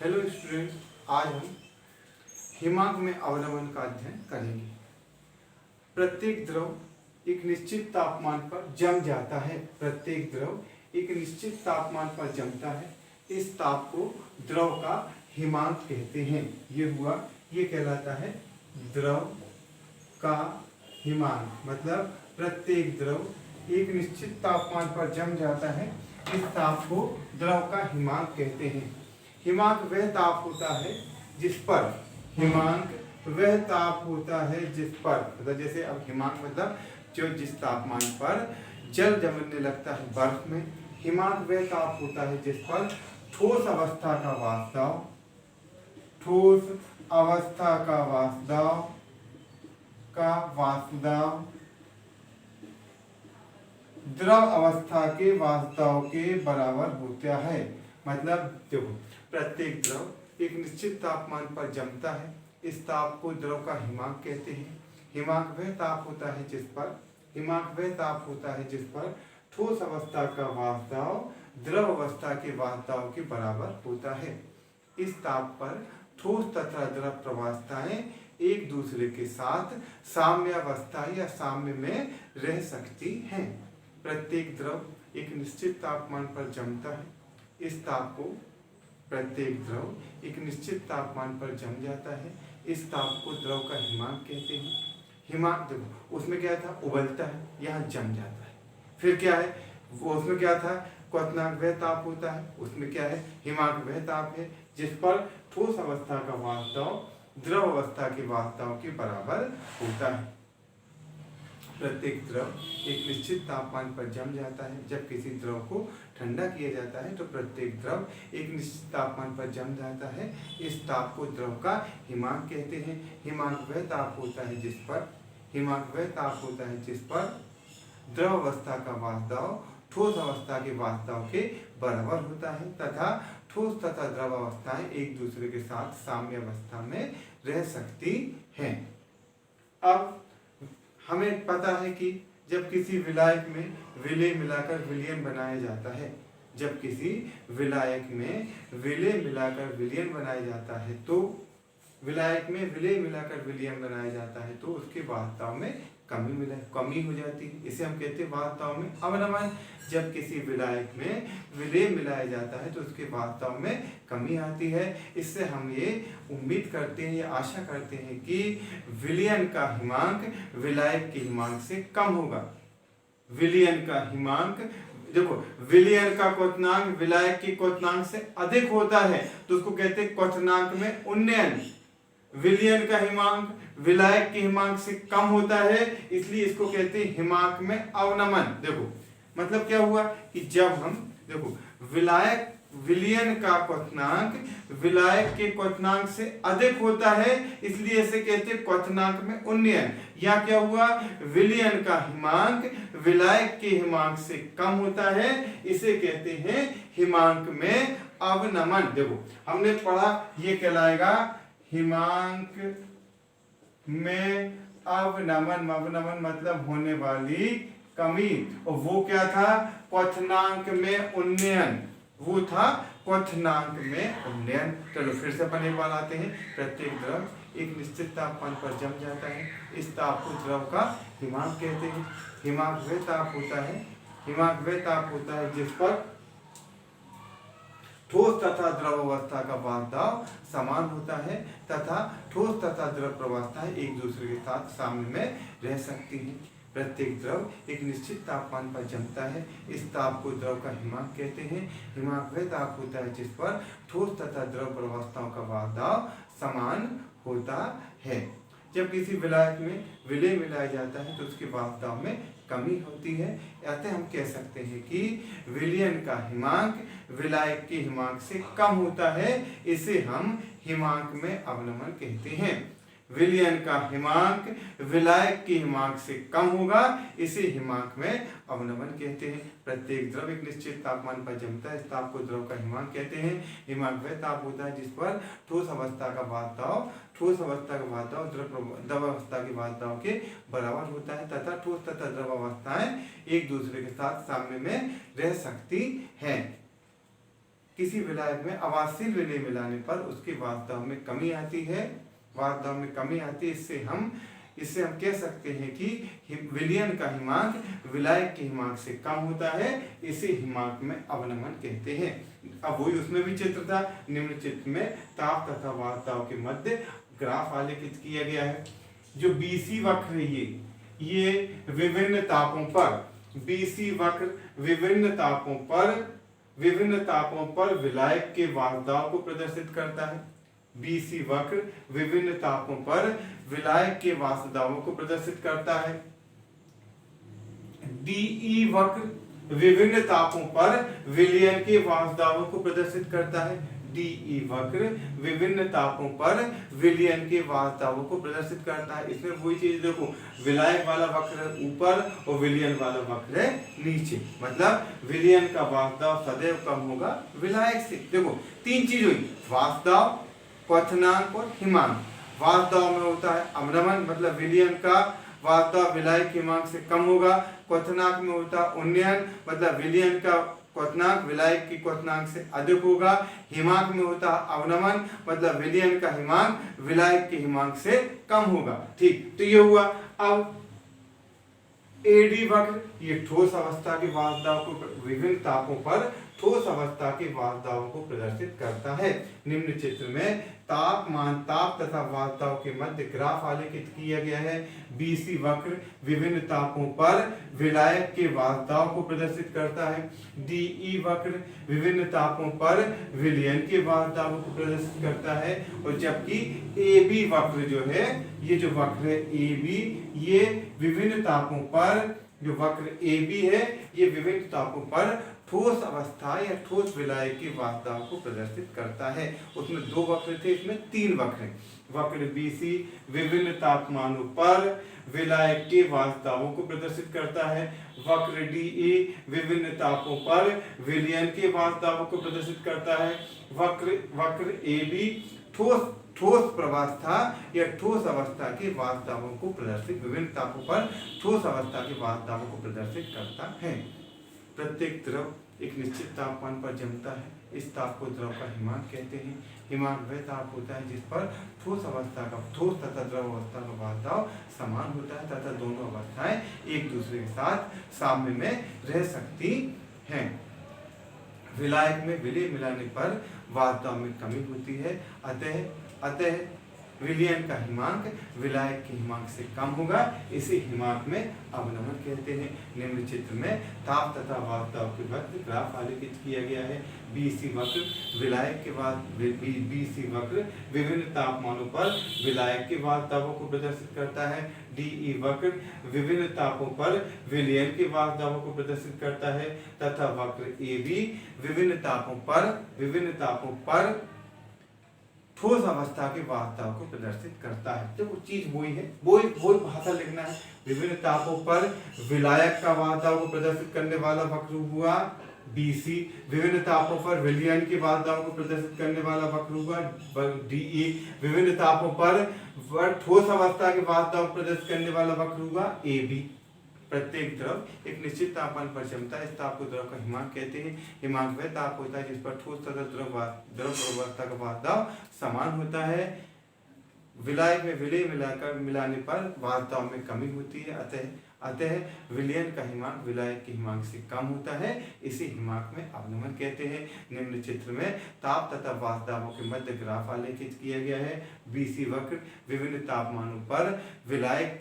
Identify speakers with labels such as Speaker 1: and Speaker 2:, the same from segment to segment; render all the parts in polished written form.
Speaker 1: Hello student, आज हम हिमांक में अवनमन का अध्ययन करेंगे। प्रत्येक द्रव एक निश्चित तापमान पर जम जाता है। प्रत्येक द्रव एक निश्चित तापमान पर जमता है। इस ताप को द्रव का हिमांक कहते हैं। ये कहलाता है द्रव का हिमांक। मतलब प्रत्येक द्रव एक निश्चित तापमान पर जम जाता है। इस ताप को द्रव का हिमांक कहते हैं। हिमांक वह ताप होता है जिस पर मतलब जैसे अब हिमांक मतलब जो जिस तापमान पर जल जमने लगता है बर्फ में। हिमांक वह ताप होता है जिस पर ठोस अवस्था का वाष्पदाब द्रव अवस्था के वाष्पदाब के बराबर होता है। मतलब देखो, प्रत्येक द्रव एक निश्चित तापमान पर जमता है। इस ताप को द्रव का हिमांक कहते हैं। हिमांक वह ताप होता है जिस पर ठोस अवस्था का वाष्पदाब द्रव अवस्था के वाष्पदाब के बराबर होता है। इस ताप पर ठोस तथा द्रव प्रवास्थाएं एक दूसरे के साथ साम्यावस्था या साम्य में रह सकती हैं। प्रत्येक द्रव एक निश्चित तापमान पर जमता है। इस ताप को प्रत्येक द्रव एक निश्चित तापमान पर जम जाता है। इस ताप को द्रव का हिमांक कहते हैं। हिमांक देखो, उसमें क्या था, उबलता है, यहाँ जम जाता है। फिर क्या है, वो उसमें क्या था, क्वथनांक वह ताप होता है। उसमें क्या है, हिमांक वह ताप है जिस पर ठोस अवस्था का वाष्पदाब द्रव अवस्था के वाष्पदाब के बराबर होता है। प्रत्येक द्रव एक निश्चित तापमान पर जम जाता है। जब किसी द्रव को ठंडा किया जाता है तो प्रत्येक द्रव एक निश्चित तापमान पर जम जाता है। इस ताप को द्रव का हिमांक कहते हैं। हिमांक वह ताप होता है जिस पर द्रव अवस्था का वाष्पदाब ठोस अवस्था के वाष्पदाब के बराबर होता है तथा ठोस तथा द्रव अवस्थाएं एक दूसरे के साथ साम्य अवस्था में रह सकती हैं। अब हमें पता है कि जब किसी विलायक में विलेय मिलाकर विलयन बनाया जाता है, तो विलायक में विलेय मिलाकर विलयन बनाया जाता है तो उसके वाष्पदाब में कमी हो जाती है। इसे हम कहते हैं वाष्पदाब में अवनमन। जब किसी विलायक में विलेय मिलाया जाता है तो उसके वाष्पदाब में कमी आती है। इससे हम ये उम्मीद करते हैं या आशा करते हैं कि विलयन का हिमांक विलायक के हिमांक से कम होगा। विलयन का हिमांक देखो, विलयन का क्वथनांक विलायक के क्वथनांक से अधिक होता है तो उसको कहते हैं क्वथनांक में उन्नयन। विलयन का हिमांक विलायक के हिमांक से कम होता है, इसलिए इसको कहते हैं हिमांक में अवनमन। देखो मतलब क्या हुआ कि जब हम देखो विलयन का क्वथनांक विलायक के क्वथनांक से अधिक होता है, इसलिए इसे कहते हैं क्वथनांक में उन्नयन। या क्या हुआ, विलयन का हिमांक विलायक के हिमांक से कम होता है, इसे कहते हैं हिमांक में अवनमन। देखो हमने पढ़ा, ये कहलाएगा हिमांक में अवनमन मतलब होने वाली कमी। और वो क्या था, क्वथनांक में उन्नयन। चलो फिर से अपन एक बार आते हैं। प्रत्येक द्रव एक निश्चित तापमान पर जम जाता है। इस ताप को द्रव का हिमांक कहते हैं। हिमांक वह ताप होता है जिस पर ठोस तथा द्रव अवस्था का वाष्पदाब समान होता है तथा ठोस तथा द्रव प्रवास्थाएं एक दूसरे के साथ साम्य में रह सकती हैं। प्रत्येक द्रव एक निश्चित तापमान पर जमता है। इस ताप को द्रव का हिमांक कहते हैं। हिमांक वह ताप होता है जिस पर ठोस तथा द्रव प्रवास्थाओं का वाष्पदाब समान होता है। जब किसी विलायक में विलेय मिलाया जाता है तो उसके वाष्पदाब में कमी होती है। अतः हम कह सकते हैं कि विलयन का हिमांक विलायक के हिमांक से कम होता है, इसे हम हिमांक में अवनमन कहते हैं। विलयन का हिमांक विलायक के हिमांक से कम होगा, इसे हिमांक में अवनमन कहते हैं। प्रत्येक द्रव एक निश्चित तापमान पर जमता है। इस ताप को द्रव का हिमांक कहते हैं। हिमांक वह ताप होता है जिस पर ठोस अवस्था का वाष्पदाब द्रव अवस्था के वाष्पदाब के बराबर होता है तथा ठोस तथा द्रव अवस्थाएं एक दूसरे के साथ साम्य में रह सकती हैं। किसी विलायक में अवांशील विलय मिलाने पर उसके वास्तव में कमी आती है, वास्तव में कमी आती है। इससे हम कह सकते हैं कि विलयन का हिमांक विलायक के हिमांक से कम होता है, इसे हिमांक में अवनमन कहते हैं। अब वही उसमें भी चित्र था, निम्न चित्र में ताप तथा वार्ताओं के मध्य ग्राफ आलेखित किया गया है। जो बीसी वक्र है ये विभिन्न तापों पर, बीसी वक्र विभिन्न तापों पर विलायक के वार्ताओं को प्रदर्शित करता है। बीसी वक्र विभिन्न तापों पर विलायक के वास्तुदाओं को प्रदर्शित करता है। डीई वक्र विभिन्न तापों पर विलयन के वास्तुदाओं को प्रदर्शित करता है। डीई वक्र विभिन्न तापों पर विलयन के वास्तुदाओं को प्रदर्शित करता है। इसमें वही चीज देखो, विलायक वाला वक्र ऊपर और विलयन वाला वक्र नीचे, मतलब विलयन का वास्तुदाव सदैव कम होगा विलायक से। देखो तीन चीज हुई, वास्तुदाव, क्वथनांक और हिमांक। वास्तुदाव में होता है अवनमन, मतलब विलयन का वास्तुदाव विलायक के हिमांक से कम होगा। क्वथनांक में होता है उन्नयन, मतलब विलयन का क्वथनांक विलायक की क्वथनांक से अधिक होगा। हिमांक में होता है अवनमन, मतलब विलयन का हिमांक विलायक के हिमांक से कम होगा। ठीक, तो ये हुआ। अब एडी वक्र, ये ठोस अवस्था के वास्तुदाव को विभिन्न तापों पर ठोस अवस्था के वास्तुदाव को प्रदर्शित करता है। निम्न चित्र में तापमान, ताप तथा वास्तुदाव के मध्य ग्राफ आलेखित किया गया है। बीसी वक्र विभिन्न तापों पर विलायक के वास्तुदाव को प्रदर्शित करता है। डीई वक्र विभिन्न तापों पर विलयन के वास्तुदाव को प्रदर्शित करता है। और जबकि एबी वक्र जो है, ये जो वक्र है एबी, ये विभिन्न तापों पर, जो वक्र एबी है ये विभिन्न तापों पर ठोस अवस्था या ठोस विलायक के वास्तुदाव को प्रदर्शित करता है। उसमें दो वक्र थे, इसमें तीन वक्र हैं। वक्र बीसी विभिन्न तापमानों पर विलायक के वास्तुदावों को प्रदर्शित करता है। वक्र डीई विभिन्न तापों पर विलयन के वास्तुदावों को प्रदर्शित करता है। वक्र एबी ठोस प्रवस्था या ठोस अवस्था के वास्तुदावों को प्रदर्शित, विभिन्न तापों पर ठोस अवस्था के वास्तुदावों को प्रदर्शित करता है। प्रत्येक द्रव एक निश्चित तापमान पर जमता है, इस ताप को द्रव का हिमांक कहते हैं। हिमांक वह ताप होता है जिस पर ठोस अवस्था का, ठोस तथा द्रव अवस्था का वास्तव समान होता है तथा दोनों अवस्थाएं एक दूसरे के साथ साम्य में रह सकती हैं। विलायक में विलय मिलाने पर वास्तव में कमी होती है, अतः विलयन का हिमांक विलायक के हिमांक से कम होगा, इसे हिमांक में अवनमन कहते हैं। निम्न चित्र में ताप तथा वास्तव के मध्य ग्राफ आलेखित किया गया है। बीसी वक्र विलायक के बाद बीसी वक्र विभिन्न तापमानों पर विलायक के वास्तवों को प्रदर्शित करता है। डीई वक्र विभिन्न तापों पर विलयन के वास्तवों को प्रदर्शित करता है तथा वक्र एबी विभिन्न तापों पर ठोस अवस्था के वास्तव को प्रदर्शित करता है। तो चीज वही है, वही भाषा लिखना है। विभिन्न तापों पर विलायक का वास्तव को प्रदर्शित करने वाला वक्र हुआ बीसी, विभिन्न तापों पर विलयन के वास्तव को प्रदर्शित करने वाला वक्र हुआ डीई, विभिन्न तापों पर ठोस अवस्था के वास्तव को प्रदर्शित करने वाला वक्र हुआ एबी। प्रत्येक द्रव एक निश्चित तापमान पर जमता है, इस ताप को द्रव का हिमांक कहते हैं। हिमांक वह ताप होता है जिस पर ठोस तथा द्रव अवस्था का वास्तव समान होता है। विलायक में विलय मिलाने पर वास्तव में कमी होती है, अतः विलयन का हिमांक विलायक के हिमांक से कम होता है, इसे हिमांक में अवनमन कहते हैं। निम्न चित्र में ताप तथा वास्तवों के मध्य ग्राफ आलेखित किया गया है। बीसी वक्र विभिन्न तापमानों पर विलायक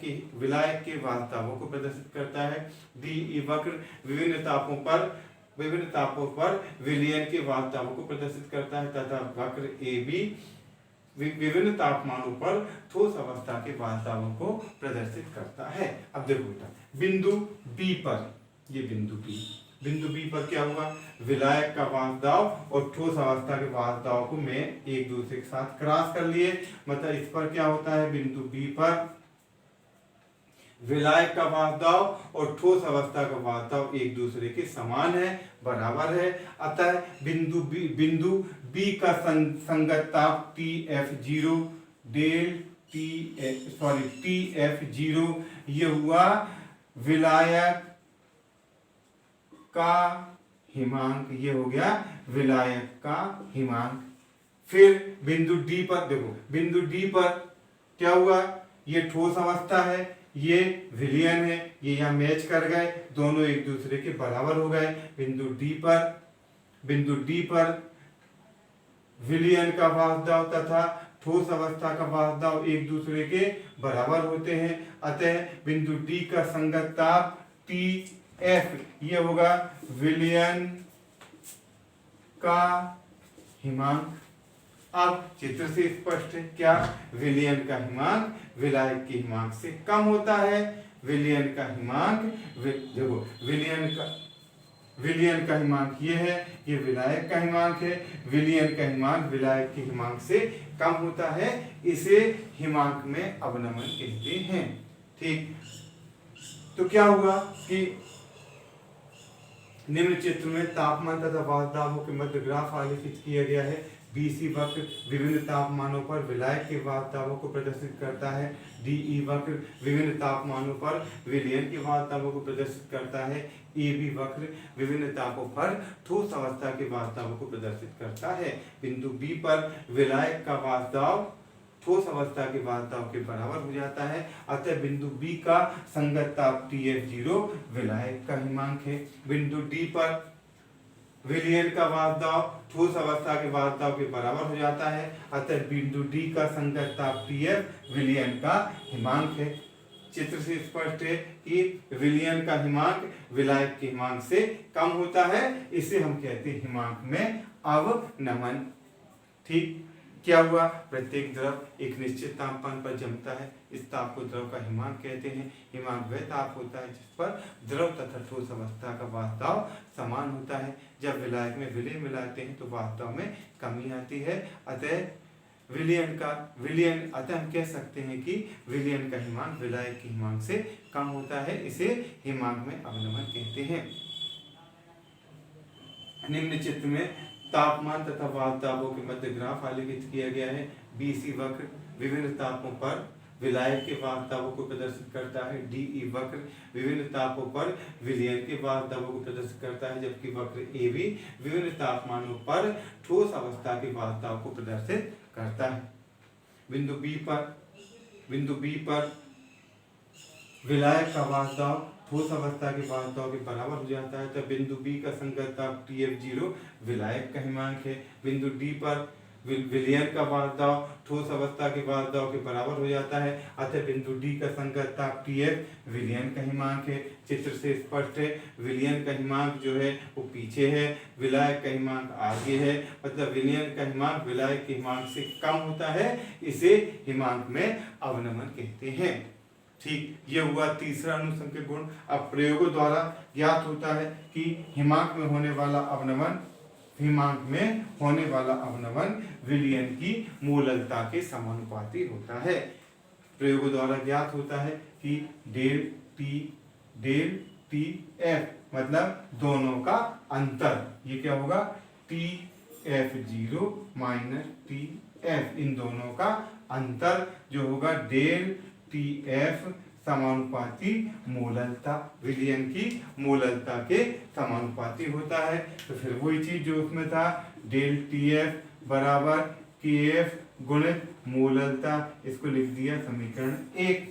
Speaker 1: के वास्तवों को प्रदर्शित करता है। डीई वक्र विभिन्न तापों पर विलयन के वास्तवों को प्रदर्शित करता है तथा वक्र एबी विभिन्न तापमानों पर ठोस अवस्था के वास्तवों को प्रदर्शित करता है। अब देखो बेटा, बिंदु बी पर, ये बिंदु बी पर क्या हुआ, विलायक का वास्तव और ठोस अवस्था के वास्तव को मैं एक दूसरे के साथ क्रॉस कर लिए, मतलब इस पर क्या होता है, बिंदु बी पर विलायक का वास्तव और ठोस अवस्था का वास्तव एक दूसरे के समान है, बराबर है। अतः बिंदु बी का संगत ताप TF0 डेल TF0 ये हुआ विलायक का हिमांक, ये हो गया विलायक का हिमांक। फिर बिंदु डी पर देखो, बिंदु डी पर क्या हुआ, ये ठोस अवस्था है, ये विलयन है, ये यहाँ मैच कर गए, दोनों एक दूसरे के बराबर हो गए। बिंदु डी पर विलयन का वाष्पदाब तथा ठोस अवस्था का वाष्पदाब एक दूसरे के बराबर होते हैं, अतः बिंदु डी का संगत ताप TF ये होगा विलयन का हिमांक। अब चित्र से स्पष्ट है क्या, विलयन का हिमांक विलायक के हिमांक से कम होता है। विलयन का हिमांक देखो, विलयन का हिमांक ये है, ये विलायक का हिमांक है। विलयन का हिमांक विलायक के हिमांक से कम होता है, इसे हिमांक में अवनमन कहते हैं। ठीक, तो क्या हुआ कि निम्न चित्र में तापमान तथा वाष्पदाबों के मध्य ग्राफ आलेखित किया गया है। BC वक्र विभिन्न तापमानों पर विलायक के वाष्पदाबों को प्रदर्शित करता है। DE वक्र विभिन्न तापमानों पर विलयन के वाष्पदाबों को प्रदर्शित करता है। AB वक्र विभिन्न तापों पर ठोस अवस्था के वाष्पदाबों को प्रदर्शित करता है। बिंदु B पर विलायक का वाष्पदाब ठोस अवस्था के वाष्पदाब के बराबर हो जाता है, अतः बिंदु B का संगत ताप TF0 विलायक का हिमांक है। बिंदु D पर विलयन का वाष्पदाब ठोस अवस्था के वाष्पदाब के बराबर हो जाता है, अतः बिंदु D का संगत ताप TF विलयन का हिमांक है। चित्र से स्पष्ट है कि विलयन का हिमांक विलायक के हिमांक से कम होता है, इसे हम कहते हैं हिमांक में अवनमन। ठीक, क्या हुआ, प्रत्येक द्रव एक निश्चित तापमान पर जमता है, इस ताप को द्रव का हिमांक कहते हैं। हिमांक वह ताप होता है जिस पर द्रव तथा ठोस अवस्था का वाष्पदाब समान होता है। जब विलायक में विलय मिलाते हैं तो वाष्पदाब में कमी आती है, अतः अतः हम कह सकते हैं कि विलयन का हिमांक विलायक के हिमांक से कम होता है, इसे हिमांक में अवनमन कहते हैं। निम्न चित्र में तापमान तथा वाष्पदाबों के मध्य ग्राफ आलेखित किया गया है। BC वक्र विभिन्न तापों पर विलायक के वाष्पदाबों को प्रदर्शित करता है। DE वक्र विभिन्न तापों पर विलयन के वाष्पदाबों को प्रदर्शित करता है, जबकि वक्र AB विभिन्न तापमानों पर ठोस अवस्था के वाष्पदाब को प्रदर्शित करता है। बिंदु B पर विलायक का वाष्पदाब ठोस अवस्था के वाष्पदाब के बराबर हो जाता है, तब बिंदु B का संगत ताप TF0 विलायक का हिमांक है। बिंदु D पर विलयन का वाष्पदाब ठोस अवस्था के वाष्पदाब के बराबर हो जाता है, अतः बिंदु D का संगत ताप TF विलयन का हिमांक है। चित्र से स्पष्ट है, विलयन का हिमांक जो है वो पीछे है, विलायक का हिमांक आगे है, मतलब विलयन का हिमांक विलायक के हिमांक से कम होता है, इसे हिमांक में अवनमन कहते हैं। ठीक, ये हुआ तीसरा अनुसंख्यक गुण। अब प्रयोगों द्वारा ज्ञात होता है कि हिमांक में होने वाला अवनमन विलयन की मूललता के समानुपाती होता है। प्रयोगों द्वारा ज्ञात होता है कि डेल टी एफ मतलब दोनों का अंतर, ये क्या होगा, TF0 माइनस TF, इन दोनों का अंतर जो होगा डेल TF समानुपाती मूललता, विलयन की मूललता के समानुपाती होता है। तो फिर वही चीज जो उसमें था, डेल TF बराबर KF गुणित मूललता, इसको लिख दिया समीकरण 1।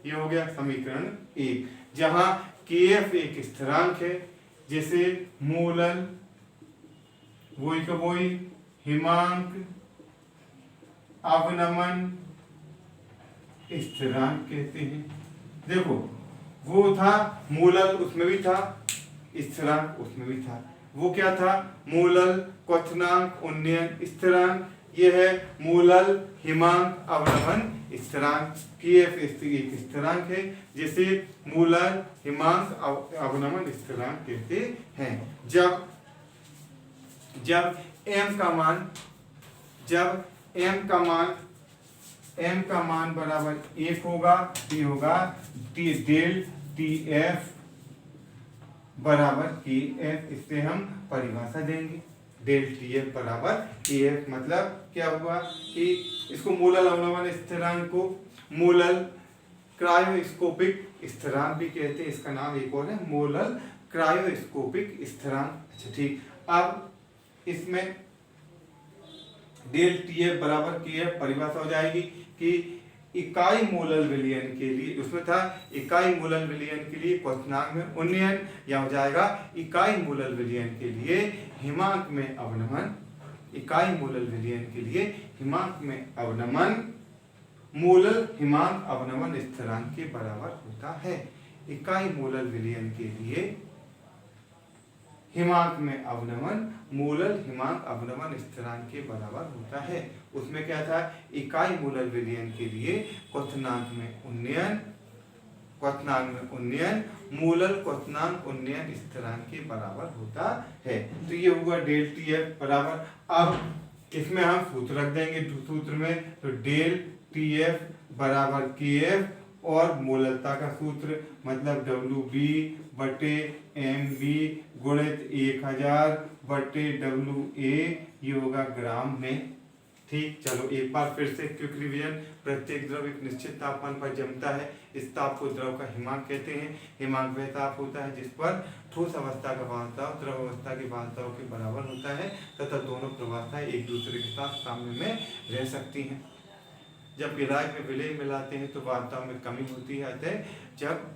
Speaker 1: ये हो गया समीकरण 1, जहां KF एक स्थिरांक है, जैसे मूलल वही का वही, हिमांक अवनमन स्थिरांक कहते हैं। देखो वो था मूलल, उसमें भी था, स्थिरांक उसमें भी था। वो क्या था, मूलल, क्वथनांक, उन्नयन स्थिरांक, ये है मूलल, हिमांक, अवनमन स्थिरांक। KF एक स्थिरांक है जिसे मूलल, हिमांक, अवनमन स्थिरांक कहते हैं। जब m का मान बराबर 1 होगा, ये होगा डेल TF बराबर KF। इससे हम परिभाषा देंगे, डेल TF बराबर KF, मतलब क्या हुआ कि इसको मूलल अवनमन स्थिरांक को मूलल क्रायोस्कोपिक स्थिरांक भी कहते हैं। इसका नाम एक और है, मूलल क्रायोस्कोपिक स्थिरांक। अच्छा ठीक, अब इसमें डेल टी एफ बराबर के एफ परिभाषा हो जाएगी कि इकाई मोलर विलयन के लिए, उसमें था इकाई मोलर विलयन के लिए क्वथनांक में उन्नयन, या हो जाएगा इकाई मोलर विलयन के लिए हिमांक में अवनमन, इकाई मोलर विलयन के लिए हिमांक में अवनमन मोलर हिमांक अवनमन स्थिरांक के बराबर होता है। इकाई मोलर विलयन के लिए हिमांक में अवनमन मोलर हिमांक अवनमन स्थिरांक के बराबर होता है। उसमें क्या था, इकाई मोलर विलयन के लिए क्वथनांक में उन्नयन, क्वथनांक में उन्नयन मोलर क्वथनांक उन्नयन स्थिरांक के बराबर होता है। तो ये हुआ डेल टी एफ बराबर। अब इसमें हम सूत्र रख देंगे सूत्र में, तो डेल टी एफ बराबर के एफ और मोलरता का सूत्र मतलब डब्ल्यू बी बटे एम बी गुणित 1000 बटे डब्ल्यू ए, ये होगा ग्राम में। ठीक, चलो एक बार फिर से क्विक रिवीजन। प्रत्येक द्रव एक निश्चित तापमान पर जमता है, इस ताप को द्रव का हिमांक कहते हैं। हिमांक वह ताप होता है जिस पर ठोस अवस्था का वाहकताव द्रव अवस्था के वाहकताव के बराबर होता है तथा दोनों प्रवाहताएं एक दूसरे के साथ साम्य में रह सकती हैं। जब विलायक में विलय मिलाते हैं तो वाहकताओं में कमी होती है,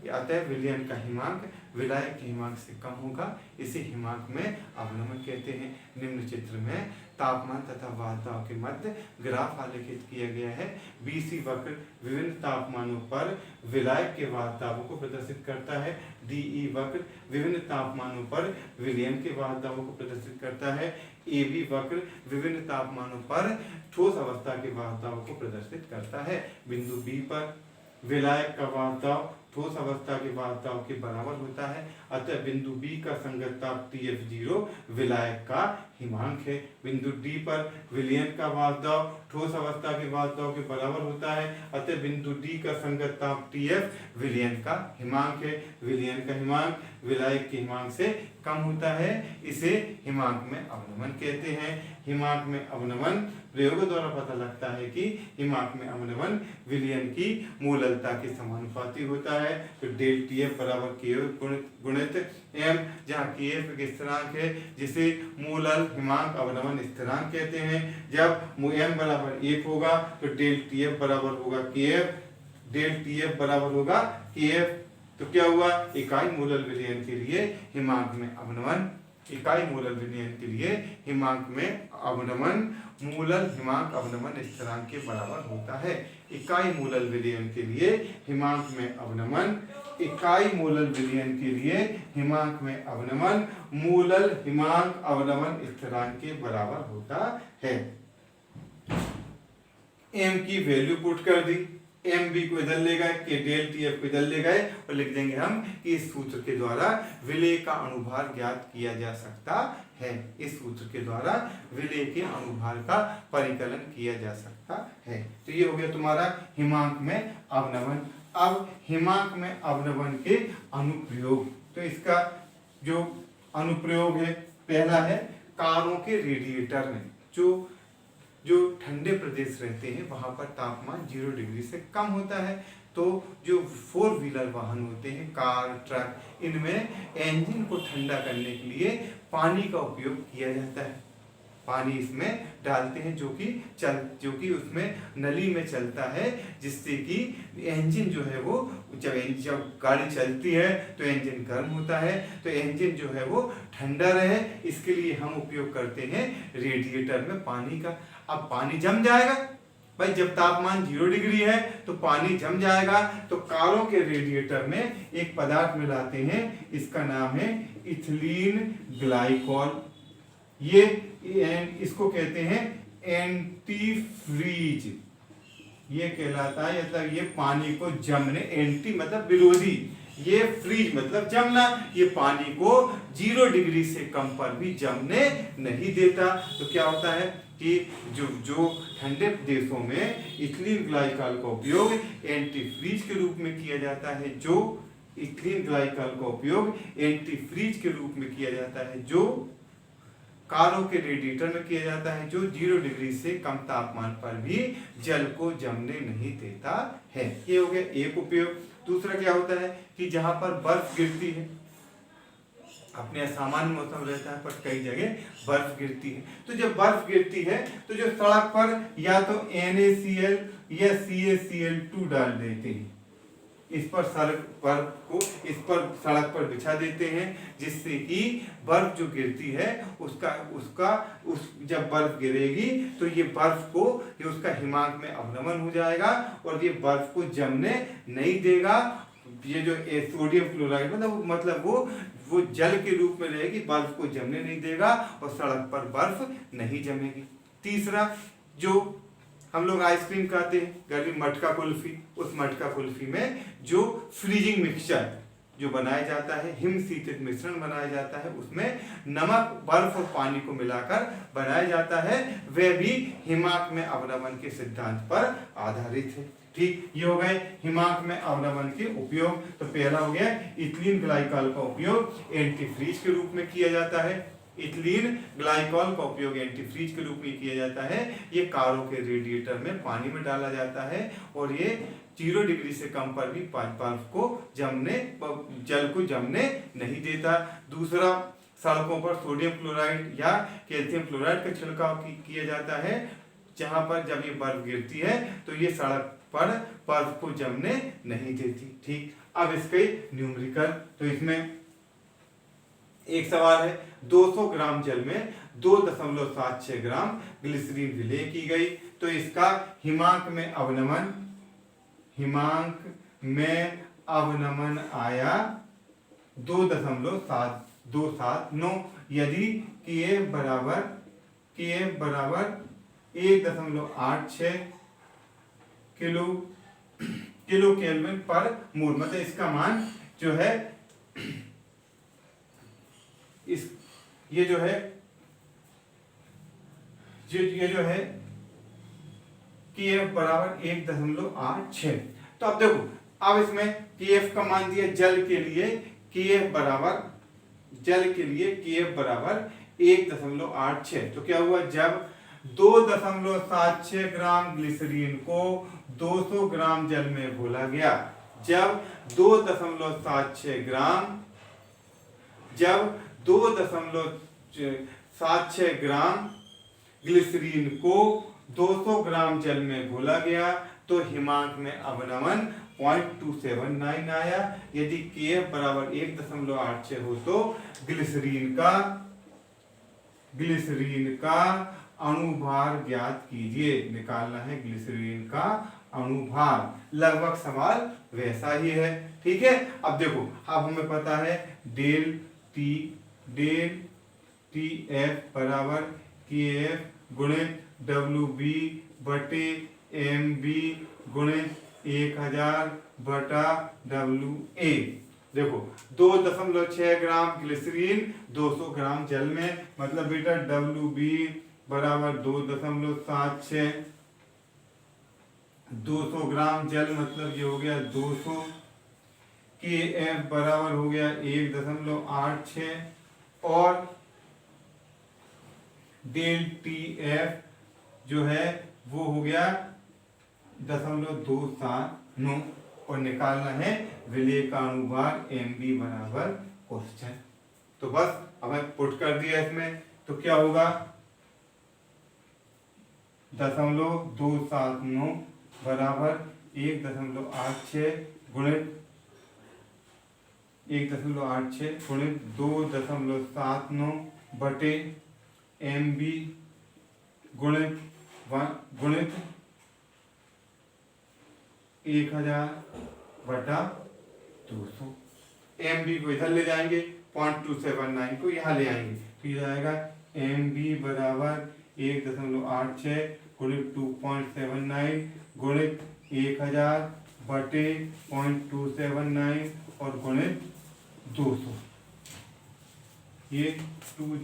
Speaker 1: अतः विलयन का हिमांक विलायक के हिमांक से कम होगा, इसे हिमांक में अवनमन कहते हैं। निम्न चित्र में तापमान तथा वाहकताओं के मध्य ग्राफ आलेखित किया गया है। बीसी वक्र विभिन्न तापमानों पर विलायक के वाहकताओं को प्रदर्शित करता है। डीई वक्र विभिन्न तापमानों पर विलयन के वाहकताओं को प्रदर्शित करता है। एबी वक्र विभिन्न तापमानों पर ठोस अवस्था के वाहकताओं को प्रदर्शित करता है। बिंदु बी पर विलायक का वाहकताव ठोस अवस्था के वाहकताव के बराबर होता है, अतः बिंदु बी का संगत ताप TF0 विलायक का हिमांक है। बिंदु डी पर विलयन का वाहकताव ठोस अवस्था के वाहकताव के बराबर होता है, अतः बिंदु डी का संगत ताप TF विलयन का हिमांक है। विलयन का हिमांक विलायक के हिमांक से कम होता है, इसे हिमांक में अवनमन कहते हैं। हिमांक में अवनमन प्रयोगों द्वारा पता लगता है कि हिमांक में अवनमन विलयन की मोलरता के समानुपाती होता है। तो डेल टी एफ बराबर के गुणित एम, जहाँ के एफ एक स्थिरांक है जिसे मोलर हिमांक अवनमन स्थिरांक कहते हैं। जब एम बराबर 1 होगा तो डेल टी एफ बराबर होगा के एफ, डेल टी एफ बराबर होगा के एफ। तो क्या हुआ, इकाई मोलर विलयन के लिए हिमांक में अवनमन, इकाई मोलर विलयन के लिए हिमांक में अवनमन मोलर हिमांक अवनमन स्थिरांक के बराबर होता है। इकाई मोलर विलयन के लिए हिमांक में अवनमन, इकाई मोलर विलयन के लिए हिमांक में अवनमन मोलर हिमांक अवनमन स्थिरांक के बराबर होता है। एम की वैल्यू पुट कर दी, एम बी को इधर ले गए, के डेल टी एफ को इधर ले गए और लिख देंगे हम कि इस सूत्र के द्वारा विलय का अनुभार ज्ञात किया जा सकता है। इस सूत्र के द्वारा विलय के अनुभार का परिकलन किया जा सकता है। तो ये हो गया तुम्हारा हिमांक में अवनमन। अब हिमांक में अवनमन के अनुप्रयोग, तो इसका जो अनुप्रयोग है पहला है कारों के रेडिएटर में जो ठंडे प्रदेश रहते हैं वहां पर तापमान 0 डिग्री से कम होता है। तो जो 4 व्हीलर वाहन होते हैं, कार, ट्रक, इनमें इंजन को ठंडा करने के लिए पानी का उपयोग किया जाता है। पानी इसमें डालते हैं जो कि उसमें नली में चलता है, जिससे कि इंजन जो है वो जब गाड़ी चलती है तो इंजन गर्म होता है, तो इंजन जो है वो ठंडा रहे, इसके लिए हम उपयोग करते हैं रेडिएटर में पानी का। अब पानी जम जाएगा भाई, जब तापमान 0 डिग्री है तो पानी जम जाएगा। तो कारों के रेडिएटर में एक पदार्थ मिलाते हैं, इसका नाम है इथिलीन ग्लाइकॉल। ये इसको कहते हैं एंटी फ्रीज, ये कहलाता है, मतलब ये पानी को जमने, एंटी मतलब विरोधी, ये फ्रीज मतलब जमना, ये पानी को 0 डिग्री से कम पर भी जमने नहीं देता। तो क्या होता है कि जो ठंडे देशों में इथिलीन ग्लाइकॉल का उपयोग एंटी फ्रीज के रूप में किया जाता है, जो इथिलीन ग्लाइकॉल का उपयोग एंटी फ्रीज के रूप में किया जाता है, जो कारों के रेडिएटर में किया जाता है, जो 0 डिग्री से कम तापमान पर भी जल को जमने नहीं देता है। ये हो गया एक उपयोग। दूसरा क्या होता है कि जहां पर बर्फ गिरती है, अपने यहाँ सामान्य मौसम रहता है, पर कई जगह बर्फ गिरती है। तो जब बर्फ गिरती है तो जो सड़क पर या तो NaCl या CaCl2 डाल देते हैं, इस पर बर्फ को इस पर सड़क पर बिछा देते हैं, जिससे कि बर्फ जो गिरती है उस जब बर्फ गिरेगी तो ये उसका हिमांक में अवनमन हो जाएगा और ये बर्फ को जमने नहीं देगा। ये जो सोडियम क्लोराइड मतलब वो जल के रूप में रहेगी, बर्फ को जमने नहीं देगा और सड़क पर बर्फ नहीं जमेगी। तीसरा, जो हम लोग आइसक्रीम खाते हैं गर्मी, मटका कुल्फी, उस मटका कुल्फी में जो फ्रीजिंग मिक्सचर जो बनाया जाता है, हिम शीतित मिश्रण बनाया जाता है, उसमें नमक, बर्फ और पानी को मिलाकर बनाया जाता है, वह भी हिमांक में अवनमन के सिद्धांत पर आधारित है। ठीक, ये हो गए हिमांक में अवनमन के उपयोग। तो पहला हो गया इथिलीन ग्लाइकॉल का उपयोग एंटीफ्रीज के रूप में किया जाता है। इथिलीन ग्लाइकॉल का उपयोग एंटीफ्रीज के रूप में किया जाता है। ये कारों के रेडिएटर में पानी में डाला जाता है और ये 0 डिग्री से कम पर भी बर्फ को जल को जमने नहीं देता। दूसरा, सड़कों पर सोडियम क्लोराइड या कैल्शियम क्लोराइड का छिड़काव किया जाता है, जहां पर जब ये बर्फ गिरती है तो ये सड़क पर बर्फ को जमने नहीं देती। ठीक, अब इसके न्यूमेरिकल, तो इसमें एक सवाल है, 200 ग्राम जल में 2.76 ग्राम ग्लिसरीन विलेय की गई, तो इसका हिमांक में अवनमन आया 2.279। यदि Kf बराबर 1.86 किलो केल्विन पर मोल, मतलब इसका मान जो है ये जो है Kf बराबर 1.86। तो अब देखो, अब इसमें Kf का मान दिया जल के लिए, Kf बराबर 1.86। तो क्या हुआ, जब 2.76 ग्राम ग्लिसरीन को 200 ग्राम जल में घोला गया, जब 2.76 ग्राम ग्लिसरीन को 200 ग्राम जल में घोला गया तो हिमांक में अवनमन 0.279 आया। यदि Kf बराबर 1.86 हो तो ग्लिसरीन का अणुभार ज्ञात कीजिए, निकालना है ग्लिसरीन का अणुभार। लगभग सवाल वैसा ही है। ठीक है, अब देखो, अब हमें पता है डेल TF बराबर KF गुणित WB बटे MB गुणित 1000 बटा WA। देखो, 2.6 ग्राम ग्लिसरीन 200 ग्राम जल में, मतलब बेटा WB बराबर 2.76, 200 ग्राम जल मतलब ये हो गया 200, KF बराबर हो गया 1.86 और डेल TF जो है वो हो गया 0.279 और निकालना है विलेय का अणुभार MB बराबर क्वेश्चन। तो बस हमें पुट कर दिया इसमें, तो क्या होगा 0.279 बराबर 1.86 गुणित 2.79 बटे MB गुणित 1000 बटा 200। MB को इधर ले जाएंगे, 0.279 को यहाँ ले आएंगे, तो ये आएगा MB बराबर 1.86 गुणित 2.79 गुणित 1000 बटे 0.279 और गुणित 200। ये 2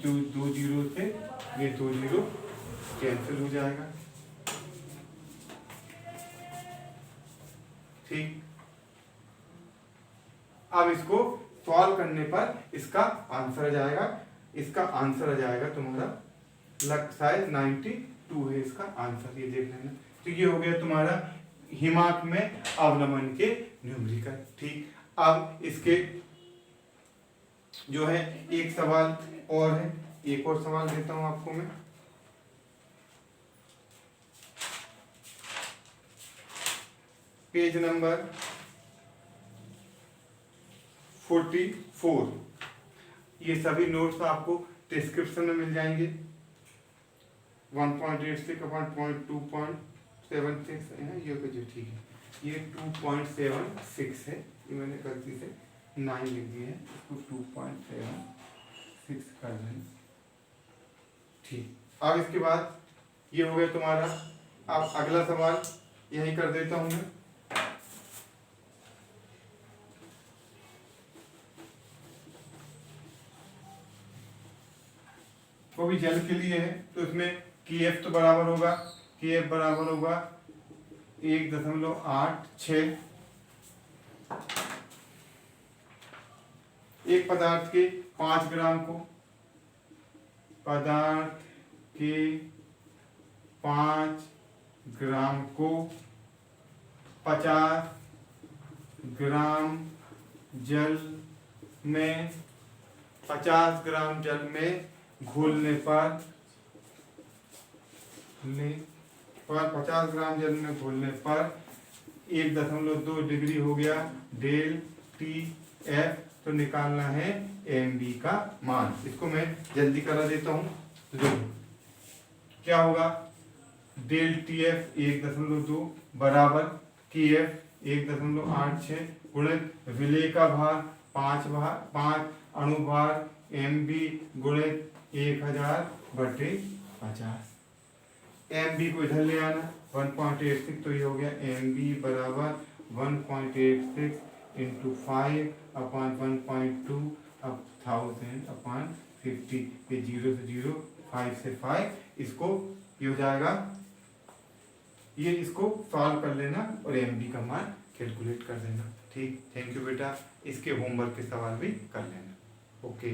Speaker 1: जीरो से ये 2 जीरो कैंसिल हो जाएगा। ठीक, अब इसको सॉल्व करने पर इसका आंसर आ जाएगा, तुम्हारा शायद 92 है इसका आंसर, ये देख लेना। तो ये हो गया तुम्हारा हिमांक में अवनमन के न्यूमेरिकल। ठीक, अब इसके जो है एक सवाल और है, एक और सवाल देता हूं आपको मैं। Page number 44। ये सभी नोट्स आपको डिस्क्रिप्शन में मिल जाएंगे। 1.86 अपॉन 2.76 है ये जो ठीक है, ये 2.76 है, ये मैंने गलती से 9 लिख दिया है, इसको 2.76 कर दें। ठीक, अब इसके बाद ये हो गया तुम्हारा। अब अगला सवाल यही कर देता हूं मैं। वो भी जल के लिए है, तो इसमें KF तो बराबर होगा, KF बराबर होगा 1.86। एक पदार्थ के 5 ग्राम को, पदार्थ के 5 ग्राम को 50 ग्राम जल में 50 ग्राम जल में घोलने पर 50 ग्राम जल में घोलने पर 1.2 डिग्री हो गया डेल TF। तो निकालना है MB का मान। इसको मैं जल्दी करा देता हूं। तो क्या होगा, डेल TF 1.2 बराबर KF 1.86 गुणित विलेय का भार 5 अणुभार MB गुणित 1000/50। MB को इधर ले आना, 1.86, तो ये हो गया MB बराबर 1.86 इंटू 5 अपॉन 1.2 अब 1000/50। ये 0 से 0, 5 से 5, इसको ये हो जाएगा। ये इसको सॉल्व कर लेना और MB का मान कैलकुलेट कर देना। ठीक, थैंक यू बेटा। इसके होमवर्क के सवाल भी कर लेना। ओके।